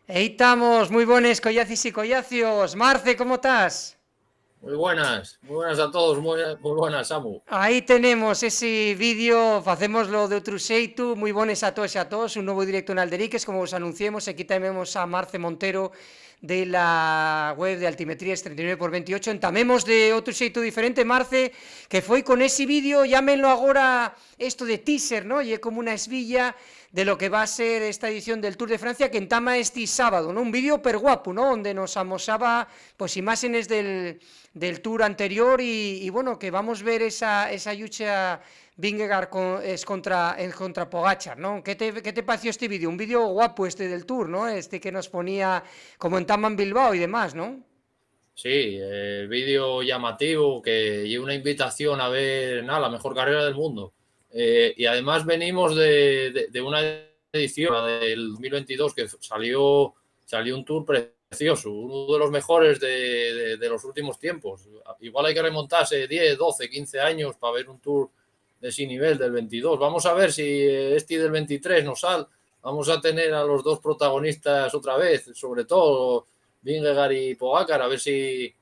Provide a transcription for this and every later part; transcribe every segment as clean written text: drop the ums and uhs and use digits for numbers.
Ahí estamos, muy buenos collacis y collacios. Marce, ¿cómo estás? Muy buenas a todos, muy buenas, Samu. Ahí tenemos ese vídeo, hacemos lo de otro xeito, muy buenos a todos y a todos, un nuevo directo en Alderiques, como os anunciemos, aquí tenemos a Marce Montero de la web de Altimetrías 39x28, entamemos de otro xeito diferente, Marce, que fue con ese vídeo, llámenlo ahora esto de teaser, ¿no? Y es como una esvilla de lo que va a ser esta edición del Tour de Francia que entama este sábado, ¿no? Un vídeo per guapo, ¿no? Donde nos amosaba pues imágenes del Tour anterior y bueno, que vamos a ver esa lucha Vingegaard contra Pogacar, ¿no? ¿Qué te pareció este vídeo? Un vídeo guapo este del Tour, ¿no? Este que nos ponía como en Taman Bilbao y demás, ¿no? Sí, vídeo llamativo que y una invitación a ver la mejor carrera del mundo. Y además venimos de una edición, la del 2022, que salió un tour precioso, uno de los mejores de los últimos tiempos. Igual hay que remontarse 10, 12, 15 años para ver un tour de ese nivel del 22. Vamos a ver si este del 23 nos sale. Vamos a tener a los dos protagonistas otra vez, sobre todo Vingegaard y Pogacar, a ver si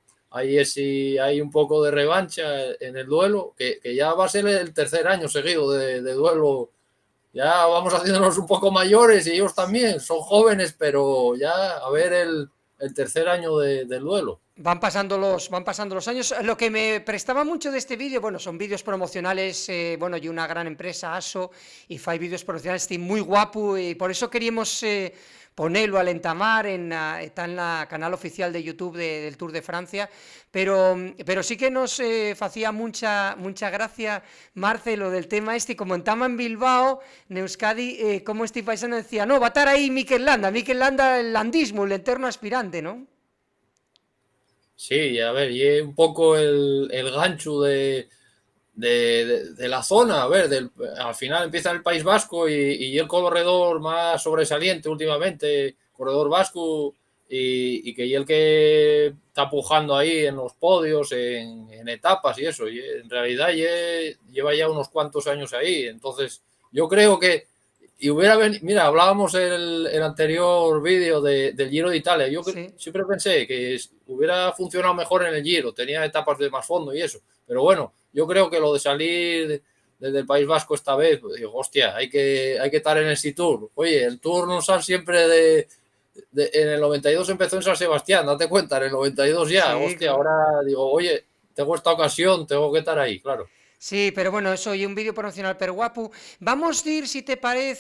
hay un poco de revancha en el duelo, que ya va a ser el tercer año seguido de duelo. Ya vamos haciéndonos un poco mayores y ellos también son jóvenes, pero ya a ver el tercer año del duelo. Van pasando los años. Lo que me prestaba mucho de este vídeo, bueno, son vídeos promocionales, bueno, y una gran empresa, ASO, y fai vídeos promocionales, estoy muy guapo, y por eso queríamos ponerlo al entamar, está en la canal oficial de YouTube del Tour de Francia, pero sí que nos hacía mucha gracia, Marce, lo del tema este, como entama en Bilbao, en Euskadi, como este paisano decía, no, va a estar ahí Mikel Landa, el landismo, el eterno aspirante, ¿no? Sí, a ver, y un poco el gancho de la zona. A ver, al final empieza en el País Vasco y el corredor más sobresaliente últimamente, corredor vasco, y que y el que está pujando ahí en los podios, en etapas y eso. Y en realidad lleva ya unos cuantos años ahí. Entonces, yo creo que y hubiera venido, mira, hablábamos el anterior vídeo del Giro de Italia. Yo Sí. siempre pensé que hubiera funcionado mejor en el Giro, tenía etapas de más fondo y eso. Pero bueno, yo creo que lo de salir desde el País Vasco esta vez, pues digo, hostia, hay que estar en ese Tour. Oye, el Tour no sale siempre en el 92 empezó en San Sebastián, date cuenta, en el 92 ya, Sí, hostia, ahora digo, oye, tengo esta ocasión, tengo que estar ahí, claro. sí, pero bueno, eso y un vídeo promocional per guapo. Vamos a ir, si te parece,